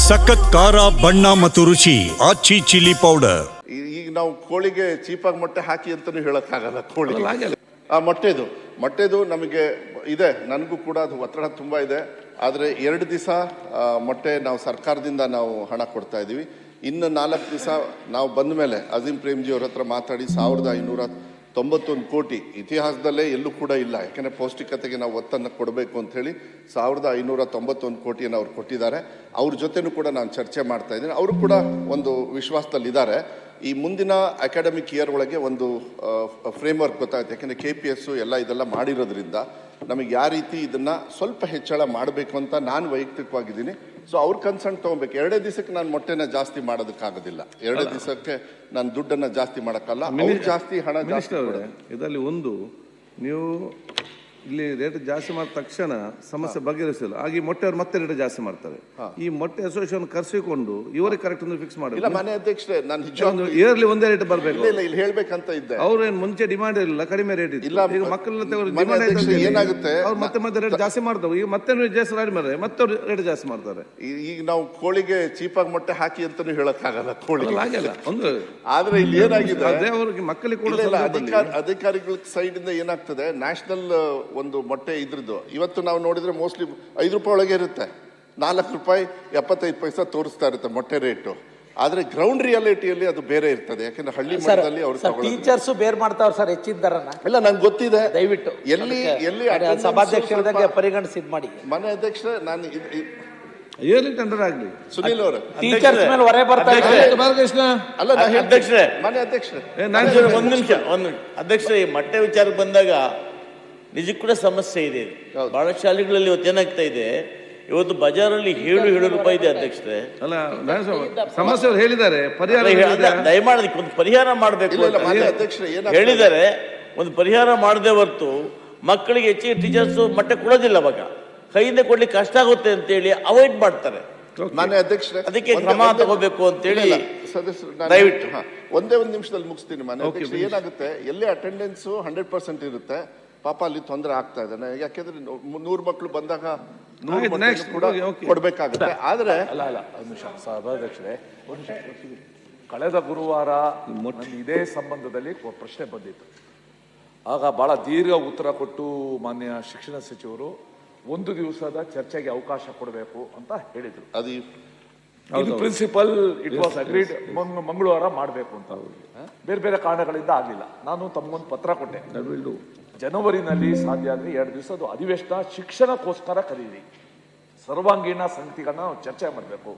ಸಖತ್ ಖಾರ ಬಣ್ಣ ಮತ್ತು ರುಚಿ ಆಚಿ ಚಿಲ್ಲಿ ಪೌಡರ್. ಈಗ ನಾವು ಕೋಳಿಗೆ ಚೀಪಾಗಿ ಮೊಟ್ಟೆ ಹಾಕಿ ಅಂತಾನು ಹೇಳಕ್ಕಾಗಲ್ಲ. ಕೋಳಿ ಆ ಮೊಟ್ಟೆದು ನಮಗೆ ಇದೆ, ನನಗೂ ಕೂಡ ಅದು ಒತ್ತಡ ತುಂಬಾ ಇದೆ. ಆದರೆ 2 ದಿವಸ ಮೊಟ್ಟೆ ನಾವು ಸರ್ಕಾರದಿಂದ ನಾವು ಹಣ ಕೊಡ್ತಾ ಇದ್ದೀವಿ. ಇನ್ನು 4 ದಿವಸ ನಾವು ಬಂದ ಮೇಲೆ ಅಜೀಂ ಪ್ರೇಮ್ಜಿ ಅವ್ರ ಹತ್ರ ಮಾತಾಡಿ 1591 ಕೋಟಿ ಇತಿಹಾಸದಲ್ಲೇ ಎಲ್ಲೂ ಕೂಡ ಇಲ್ಲ. ಯಾಕೆಂದರೆ ಪೌಷ್ಟಿಕತೆಗೆ ನಾವು ಒತ್ತನ್ನು ಕೊಡಬೇಕು ಅಂಥೇಳಿ 1591 ಕೋಟಿಯನ್ನು ಅವ್ರು ಕೊಟ್ಟಿದ್ದಾರೆ. ಅವ್ರ ಜೊತೆನೂ ಕೂಡ ನಾನು ಚರ್ಚೆ ಮಾಡ್ತಾ ಇದ್ದೀನಿ. ಅವರು ಕೂಡ ಒಂದು ವಿಶ್ವಾಸದಲ್ಲಿದ್ದಾರೆ. ಈ ಮುಂದಿನ ಅಕಾಡೆಮಿಕ್ ಇಯರ್ ಒಳಗೆ ಒಂದು ಫ್ರೇಮ್ವರ್ಕ್ ಗೊತ್ತಾಗುತ್ತೆ. ಯಾಕೆಂದರೆ KPS ಎಲ್ಲ ಇದೆಲ್ಲ ಮಾಡಿರೋದ್ರಿಂದ ನಮಗೆ ಯಾವ ರೀತಿ ಇದನ್ನು ಸ್ವಲ್ಪ ಹೆಚ್ಚಳ ಮಾಡಬೇಕು ಅಂತ ನಾನು ವೈಯಕ್ತಿಕವಾಗಿದ್ದೀನಿ. ಸೊ ಅವ್ರ ಕನ್ಸರ್ನ್ ತೊಗೊಬೇಕು. 2 ದಿವಸಕ್ಕೆ ನಾನು ಮೊಟ್ಟೆನ ಜಾಸ್ತಿ ಮಾಡೋದಕ್ಕಾಗೋದಿಲ್ಲ. 2 ದಿವಸಕ್ಕೆ ನಾನು ದುಡ್ಡನ್ನು ಜಾಸ್ತಿ ಮಾಡೋಕ್ಕಲ್ಲ. ಅವ್ರು ಜಾಸ್ತಿ ಹಣ ಜಾಸ್ತಿ ಇದರಲ್ಲಿ ಒಂದು ನೀವು ಇಲ್ಲಿ ರೇಟ್ ಜಾಸ್ತಿ ಮಾಡಿದ ತಕ್ಷಣ ಸಮಸ್ಯೆ ಬಗೆಹರಿಸಿಲ್ಲ. ಆಗಿ ಮೊಟ್ಟೆ ಅವ್ರು ಮತ್ತೆ ರೇಟ್ ಜಾಸ್ತಿ ಮಾಡ್ತಾರೆ. ಈ ಮೊಟ್ಟೆ ಅಸೋಸಿಯೇಷನ್ ಕರೆಸಿಕೊಂಡು ಇವರಿಗೆ ಕರೆಕ್ಟ್ ಒಂದು ಫಿಕ್ಸ್ ಮಾಡಿ. ಇಲ್ಲ ಮನೆ ಅಧ್ಯಕ್ಷರೇ, ನಾನು ಇಯರ್ಲಿ ಒಂದೇ ರೇಟ್ ಬರಬೇಕು. ಇಲ್ಲ ಇಲ್ಲಿ ಹೇಳ್ಬೇಕಂತ ಇದ್ದೆ. ಅವ್ರೇನು ಮುಂಚೆ ಡಿಮಾಂಡ್ ಇರಲಿಲ್ಲ, ಕಡಿಮೆ ರೇಟ್ ಇತ್ತು. ಇಲ್ಲ ಈಗ ಮಕ್ಕಳೆಲ್ಲ ಏನಾಗುತ್ತೆ, ಅವ್ರು ಮತ್ತೆ ರೇಟ್ ಜಾಸ್ತಿ ಮಾಡ್ತಾವೆ. ಈಗ ಮತ್ತೆ ಜಾಸ್ತಿ ಮಾಡಿ ಮತ್ತೆ ರೇಟ್ ಜಾಸ್ತಿ ಮಾಡ್ತಾರೆ. ಈಗ ನಾವು ಕೋಳಿಗೆ ಚೀಪಾಗಿ ಮೊಟ್ಟೆ ಹಾಕಿ ಅಂತಾನು ಹೇಳಕ್ಕಾಗಲ್ಲ. ಕೋಳಿ ಆಗಲ್ಲ ಒಂದು. ಆದ್ರೆ ಇಲ್ಲಿ ಏನಾಗಿದೆ, ಅದೇ ಅವ್ರಿಗೆ ಮಕ್ಕಳಿಗೆ ಕೂಡ ಅಧಿಕಾರಿಗಳ ಸೈಡ್ ಇಂದ ಏನಾಗ್ತದೆ, ನ್ಯಾಷನಲ್ ಒಂದು ಮೊಟ್ಟೆ ಇದ್ರದ್ದು ಇವತ್ತು ನಾವು ನೋಡಿದ್ರೆ ಮೋಸ್ಟ್ಲಿ 5 ರೂಪಾಯಿ ಒಳಗೆ ಇರುತ್ತೆ. 4 ರೂಪಾಯಿ 75 ಪೈಸಾ ತೋರಿಸ್ತಾ ಇರುತ್ತೆ ಮೊಟ್ಟೆ ರೇಟು. ಆದ್ರೆ ಗ್ರೌಂಡ್ ರಿಯಾಲಿಟಿಯಲ್ಲಿ ಅದು ಬೇರೆ ಇರ್ತದೆ. ಯಾಕಂದ್ರೆ ಹಳ್ಳಿ ಮಟ್ಟದಲ್ಲಿ ಅವರು ಟೀಚರ್ಸ್ ಬೇರೆ ಮಾಡ್ತಾವ್ರು ಸರ್ ಹೆಚ್ಚಿದ್ದಾರನ್ನ. ಇಲ್ಲ ನಂಗೆ ಗೊತ್ತಿದೆ. ದಯವಿಟ್ಟು ಎಲ್ಲಿ ಸಭಾಧ್ಯಕ್ಷರಾಗಿ ಪರಿಗಣಿಸಿ ಮಾಡಿ. ಮನೆ ಅಧ್ಯಕ್ಷ ನಾನು ಇಯರ್ಲಿ ಟೆಂಡರ್ ಆಗಲಿ. ಸುನೀಲ್ ಅವರು ಟೀಚರ್ಸ್ ಮೇಲೆ ಹೊರೆ ಬರ್ತಾ ಇದೆ. ಅಲ್ಲ ಅಧ್ಯಕ್ಷರೇ, ಮನೆ ಅಧ್ಯಕ್ಷರೇ ಒಂದು ನಿಮಿಷ ಅಧ್ಯಕ್ಷರೇ, ಈ ಮೊಟ್ಟೆ ವಿಚಾರಕ್ಕೆ ಬಂದಾಗ ನಿಜಕ್ಕೂ ಕೂಡ ಸಮಸ್ಯೆ ಇದೆ. ಬಹಳ ಶಾಲೆಗಳಲ್ಲಿ ಇವತ್ತು ಏನಾಗ್ತಾ ಇದೆ, ಇವತ್ತು ಬಜಾರಲ್ಲಿ 7 ರೂಪಾಯಿ ಇದೆ ಅಧ್ಯಕ್ಷರೇ. ಅಲ್ಲ ಸಮಸ್ಯೆ ಅವ್ರು ಹೇಳಿದ್ದಾರೆ, ಪರಿಹಾರ ದಯಮಾಡಿ ಒಂದು ಪರಿಹಾರ ಮಾಡಬೇಕು ಹೇಳಿದ್ದಾರೆ. ಒಂದು ಪರಿಹಾರ ಮಾಡದೆ ಹೊರತು ಮಕ್ಕಳಿಗೆ ಹೆಚ್ಚಿಗೆ ಟೀಚರ್ಸ್ ಮೊಟ್ಟೆ ಕೊಡೋದಿಲ್ಲ. ಅವಾಗ ಕೈಯಿಂದ ಕೊಡ್ಲಿಕ್ಕೆ ಕಷ್ಟ ಆಗುತ್ತೆ ಅಂತೇಳಿ ಅವಾಯ್ಡ್ ಮಾಡ್ತಾರೆ. ಮಾನ್ಯ ಅಧ್ಯಕ್ಷರೇ, ಅದಕ್ಕೆ ಕ್ರಮ ತಗೋಬೇಕು ಅಂತೇಳಿ ಸದಸ್ಯರು ದಯವಿಟ್ಟು ಒಂದೇ ಒಂದು ನಿಮಿಷದಲ್ಲಿ ಮುಗಿಸ್ತೀನಿ. ಮಾನ್ಯ ಅಧ್ಯಕ್ಷರೇ, ಏನಾಗುತ್ತೆ, ಎಲ್ಲಿ ಅಟೆಂಡೆನ್ಸ್ 100% ಇರುತ್ತೆ, ಪಾಪ ಅಲ್ಲಿ ತೊಂದರೆ ಆಗ್ತಾ ಇದೆ. ಯಾಕೆಂದ್ರೆ 100 ಮಕ್ಕಳು ಬಂದಾಗ 100 ಕೂಡ ಕೊಡ್ಬೇಕಾಗುತ್ತೆ. ಆದ್ರೆ ಸಭಾಧ್ಯಕ್ಷರೇ, ಕಳೆದ ಗುರುವಾರ ಇದೇ ಸಂಬಂಧದಲ್ಲಿ ಪ್ರಶ್ನೆ ಬಂದಿತ್ತು. ಆಗ ಬಹಳ ದೀರ್ಘ ಉತ್ತರ ಕೊಟ್ಟು ಮಾನ್ಯ ಶಿಕ್ಷಣ ಸಚಿವರು 1 ದಿವಸದ ಚರ್ಚೆಗೆ ಅವಕಾಶ ಕೊಡಬೇಕು ಅಂತ ಹೇಳಿದ್ರು. ಅದು ಪ್ರಿನ್ಸಿಪಲ್ ಇಟ್ ವಾಸ್ ಅಗ್ರೀಡ್ ಮಂಗಳವಾರ ಮಾಡಬೇಕು ಅಂತ. ಬೇರೆ ಬೇರೆ ಕಾರಣಗಳಿಂದ ಆಗಲಿಲ್ಲ. ನಾನು ತಮಗೊಂದು ಪತ್ರ ಕೊಟ್ಟೆ, ಜನವರಿನಲ್ಲಿ ಸಾಧ್ಯ ಆದರೆ 2 ದಿವಸದ ಅಧಿವೇಶನ ಶಿಕ್ಷಣಕ್ಕೋಸ್ಕರ ಕರೀರಿ, ಸರ್ವಾಂಗೀಣ ಸಂಗತಿಗಳನ್ನ ನಾವು ಚರ್ಚೆ ಮಾಡಬೇಕು.